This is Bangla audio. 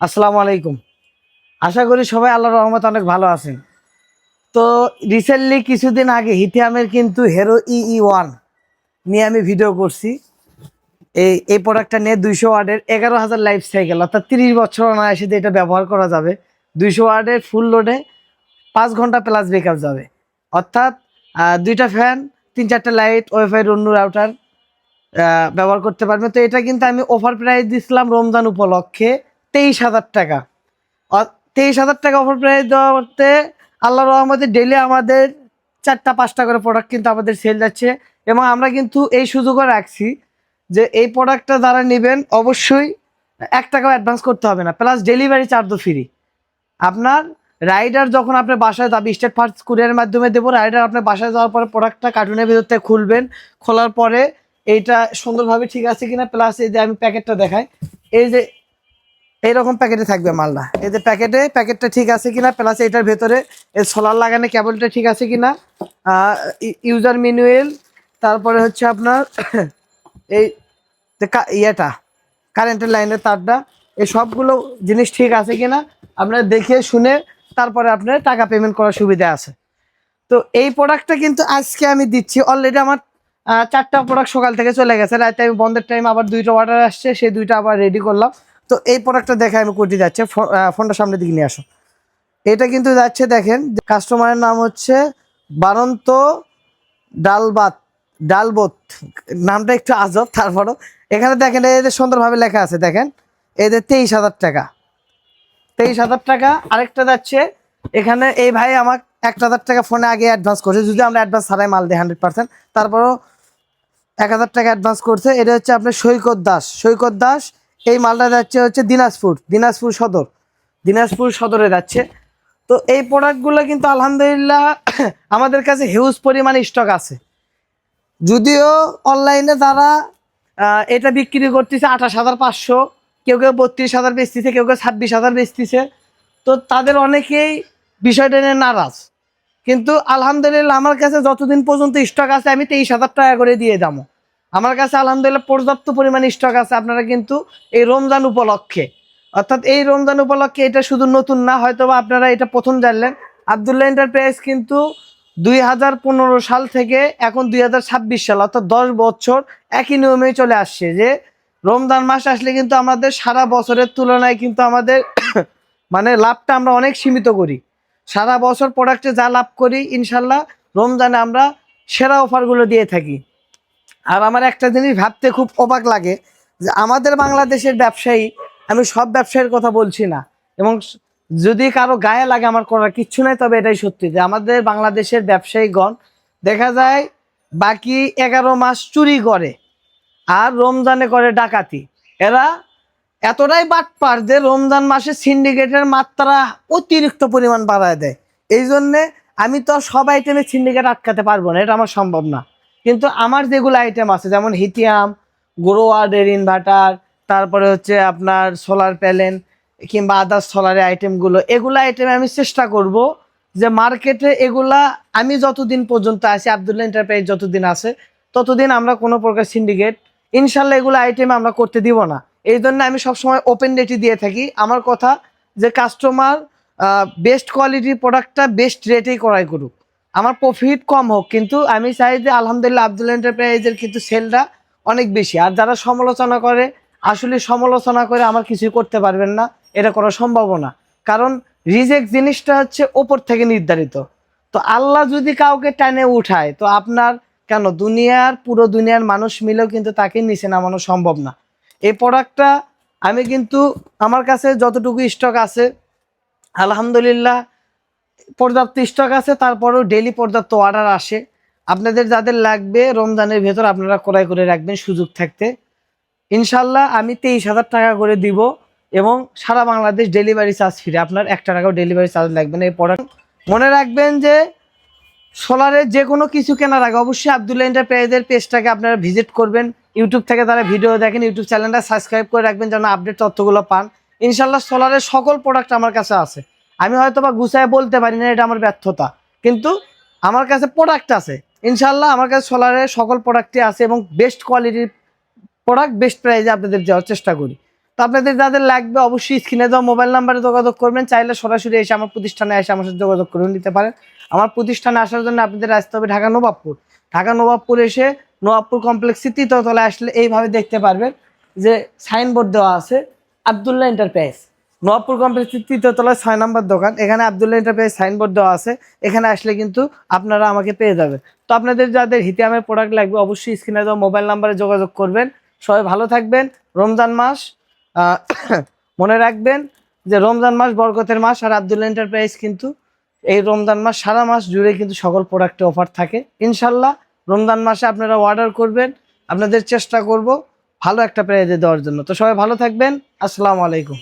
আসসালামু আলাইকুম। আশা করি সবাই আল্লাহর রহমতে অনেক ভালো আছেন। তো রিসেন্টলি কিছুদিন আগে হিটিয়ামের কিন্তু হেরো EE1 নিয়ে আমি ভিডিও করছি। এই প্রোডাক্টটা নিয়ে 200 ওয়াটের 11,000 লাইফ সাইকেল, অর্থাৎ 30 বছর অনায়াসে এটা ব্যবহার করা যাবে। 200 ওয়াটের ফুল লোডে 5 ঘন্টা প্লাস ব্যাকআপ যাবে, অর্থাৎ দুইটা ফ্যান, 3-4টা লাইট, ওয়াইফাই, অন্য রাউটার ব্যবহার করতে পারবেন। তো এটা কিন্তু আমি অফার প্রাইস দিছিলাম রমজান উপলক্ষে 23,000 টাকা। 23,000 টাকা অফার প্রাইস দেওয়াতে আল্লাহর রহমতে ডেলি আমাদের 4টা 5টা করে প্রোডাক্ট কিন্তু আমাদের সেল যাচ্ছে। এবং আমরা কিন্তু এই সুযোগও রাখছি যে এই প্রোডাক্টটা যারা নেবেন অবশ্যই 1 টাকাও অ্যাডভান্স করতে হবে না, প্লাস ডেলিভারি চার্জও ফ্রি। আপনার রাইডার যখন আপনার বাসায় যাবে, স্টেট ফার্স্ট কুরিয়ারের মাধ্যমে দেবো, রাইডার আপনার বাসায় যাওয়ার পরে প্রোডাক্টটা কার্টুনের ভিতর থেকে খুলবেন, খোলার পরে এইটা সুন্দরভাবে ঠিক আছে কিনা, প্লাস এই যে আমি প্যাকেটটা দেখাই, এই যে এইরকম প্যাকেটে থাকবে মালটা, এই যে প্যাকেটটা ঠিক আছে কিনা, প্লাস এটার ভেতরে এই সোলার লাগানো কেবলটা ঠিক আছে কিনা, ইউজার ম্যানুয়াল, তারপরে হচ্ছে আপনার এই ইয়েটা কারেন্টের লাইনের তারটা, এই সবগুলো জিনিস ঠিক আছে কিনা আপনারা দেখে শুনে তারপরে আপনার টাকা পেমেন্ট করার সুবিধা আছে। তো এই প্রোডাক্টটা কিন্তু আজকে আমি দিচ্ছি। অলরেডি আমার 4টা প্রোডাক্ট সকাল থেকে চলে গেছে, রাতে আমি বন্ধের টাইম আবার 2টা অর্ডার আসছে, সেই 2টা আবার রেডি করলাম। তো এই প্রোডাক্টটা দেখে আমি কোটি যাচ্ছে, ফোনটা সামনের দিকে নিয়ে আসো। এটা কিন্তু যাচ্ছে, দেখেন কাস্টমারের নাম হচ্ছে বারন্ত ডালবাত ডালবোত, নামটা একটু আজব, তারপরও এখানে দেখেন এই যে সুন্দরভাবে লেখা আছে, দেখেন এই যে 23,000 টাকা। 23,000 টাকা। আরেকটা যাচ্ছে এখানে, এই ভাই আমার 1,000 টাকা ফোনে আগে অ্যাডভান্স করছে, যদি আমরা অ্যাডভান্স ছাড়াই মাল দিই 100%, তারপরও 1,000 টাকা অ্যাডভান্স করছে। এটা হচ্ছে আপনার সৈকত দাস। এই মালটা যাচ্ছে হচ্ছে দিনাজপুর সদরে যাচ্ছে। তো এই প্রোডাক্টগুলো কিন্তু আলহামদুলিল্লাহ আমাদের কাছে হিউজ পরিমাণে স্টক আছে। যদিও অনলাইনে যারা এটা বিক্রি করতেছে 28,500, কেউ 32,000 বেচতেছে, কেউ 26,000 বেচতেছে, তো তাদের অনেকেই বিষয়টা নিয়ে নারাজ। কিন্তু আলহামদুলিল্লাহ আমার কাছে যতদিন পর্যন্ত স্টক আছে আমি 23,000 টাকা করে দিয়ে দামো। আমার কাছে আলহামদুলিল্লাহ পর্যাপ্ত পরিমাণে স্টক আছে। আপনারা কিন্তু এই রমজান উপলক্ষে, অর্থাৎ এই রমজান উপলক্ষে, এটা শুধু নতুন না, হয়তো বা আপনারা এটা প্রথম জানলেন, আব্দুল্লাহ এন্টারপ্রাইজ কিন্তু 2015 সাল থেকে এখন 2026 সাল, অর্থাৎ 10 বছর একই নিয়মেই চলে আসছে যে রমজান মাস আসলে কিন্তু আমাদের সারা বছরের তুলনায় কিন্তু আমাদের মানে লাভটা আমরা অনেক সীমিত করি। সারা বছর প্রোডাক্টে যা লাভ করি ইনশাল্লাহ রমজানে আমরা সেরা অফারগুলো দিয়ে থাকি। আর আমার একটা জিনিস ভাবতে খুব অবাক লাগে যে আমাদের বাংলাদেশের ব্যবসায়ী, আমি সব ব্যবসায়ীর কথা বলছি না, এবং যদি কারো গায়ে লাগে আমার করার কিচ্ছু নাই, তবে এটাই সত্যি যে আমাদের বাংলাদেশের ব্যবসায়ীগণ দেখা যায় বাকি 11 মাস চুরি করে আর রমজানে করে ডাকাতি। এরা এতটাই বাটপার যে রমজান মাসে সিন্ডিকেটের মাত্রা অতিরিক্ত পরিমাণ বাড়ায় দেয়। এই জন্যে আমি তো সব আইটেমে সিন্ডিকেট আটকাতে পারবো না, এটা আমার সম্ভব না। কিন্তু আমার যেগুলো আইটেম আছে, যেমন হিটিয়াম, গ্রোয়ার্ডের ইনভার্টার, তারপরে হচ্ছে আপনার সোলার প্যানেল কিংবা আদার্স সোলারের আইটেমগুলো, এগুলো আইটেমে আমি চেষ্টা করব যে মার্কেটে এগুলা, আমি যতদিন পর্যন্ত আছি, আব্দুল্লাহ এন্টারপ্রাইজ যতদিন আছে ততদিন আমরা কোনো প্রকার সিন্ডিকেট ইনশাল্লাহ এগুলো আইটেমে আমরা করতে দিব না। এই জন্য আমি সবসময় ওপেন রেটই দিয়ে থাকি। আমার কথা যে কাস্টমার বেস্ট কোয়ালিটির প্রোডাক্টটা বেস্ট রেটেই ক্রয় করুক, আমার প্রফিট কম হোক, কিন্তু আমি চাই যে আলহামদুলিল্লাহ আব্দুল্লাহ এন্টারপ্রাইজের কিন্তু সেলটা অনেক বেশি। আর যারা সমালোচনা করে, আসলে সমালোচনা করে আমার কিছুই করতে পারবেন না, এটা করা সম্ভব না। কারণ রিজেক্ট জিনিসটা হচ্ছে ওপর থেকে নির্ধারিত। তো আল্লাহ যদি কাউকে টানে উঠায়, তো আপনার কেন পুরো দুনিয়ার মানুষ মিলেও কিন্তু তাকে নিচে নামানো সম্ভব না। এই প্রোডাক্টটা আমি কিন্তু আমার কাছে যতটুকু স্টক আছে আলহামদুলিল্লাহ পর্যাপ্ত স্টক আছে, তারপরেও ডেলি পর্যাপ্ত অর্ডার আসে। আপনাদের যাদের লাগবে রমজানের ভেতর আপনারা ক্রয় করে রাখবেন সুযোগ থাকতে। ইনশাল্লাহ আমি 23,000 টাকা করে দিব, এবং সারা বাংলাদেশ ডেলিভারি চার্জ ফ্রি, আপনার 1 টাকাও ডেলিভারি চার্জ লাগবে না। এই প্রোডাক্ট মনে রাখবেন যে সোলারের যে কোনো কিছু কেনার আগে অবশ্যই আব্দুল্লাহ এন্টারপ্রাইজের পেজটাকে আপনারা ভিজিট করবেন। ইউটিউব থেকে তারা ভিডিও দেখেন, ইউটিউব চ্যানেলটা সাবস্ক্রাইব করে রাখবেন যেন আপডেট তথ্যগুলো পান। ইনশাল্লাহ সোলারের সকল প্রোডাক্ট আমার কাছে আছে। আমি হয়তো বা গুছায় বলতে পারি না, এটা আমার ব্যর্থতা, কিন্তু আমার কাছে প্রোডাক্ট আছে। ইনশাল্লাহ আমার কাছে সোলারের সকল প্রোডাক্টই আছে, এবং বেস্ট কোয়ালিটির প্রোডাক্ট বেস্ট প্রাইসে আপনাদের দেওয়ার চেষ্টা করি। তো আপনাদের যাদের লাগবে অবশ্যই স্ক্রিনে দেওয়া মোবাইল নাম্বারে যোগাযোগ করবেন, চাইলে সরাসরি এসে আমার প্রতিষ্ঠানে এসে আমার সাথে যোগাযোগ করে নিতে পারেন। আমার প্রতিষ্ঠানে আসার জন্য আপনাদের আসতে হবে ঢাকা নবাবপুর। ঢাকা নবাবপুর এসে নবাবপুর কমপ্লেক্সে তৃতীয়তলায় আসলে এইভাবে দেখতে পারবেন যে সাইনবোর্ড দেওয়া আছে আব্দুল্লাহ এন্টারপ্রাইজ। নবাবপুর কমপ্লেক্সের তৃতীয়তলায় 6 নম্বর দোকান, এখানে আব্দুল্লাহ এন্টারপ্রাইজ সাইনবোর্ড দেওয়া আছে, এখানে আসলে কিন্তু আপনারা আমাকে পেয়ে যাবেন। তো আপনাদের যাদের হিতিয়ামের প্রোডাক্ট লাগবে অবশ্যই স্ক্রিনে দেওয়া মোবাইল নাম্বারে যোগাযোগ করবেন। সবাই ভালো থাকবেন। রমজান মাস আহ, মনে রাখবেন যে রমজান মাস বরকতের মাস, আর আব্দুল্লাহ এন্টারপ্রাইজ কিন্তু এই রমজান মাস সারা মাস জুড়ে কিন্তু সকল প্রোডাক্টে অফার থাকে। ইনশাল্লাহ রমজান মাসে আপনারা অর্ডার করবেন, আপনাদের চেষ্টা করব ভালো একটা প্রাইজে দেওয়ার জন্য। তো সবাই ভালো থাকবেন। আসসালামু আলাইকুম।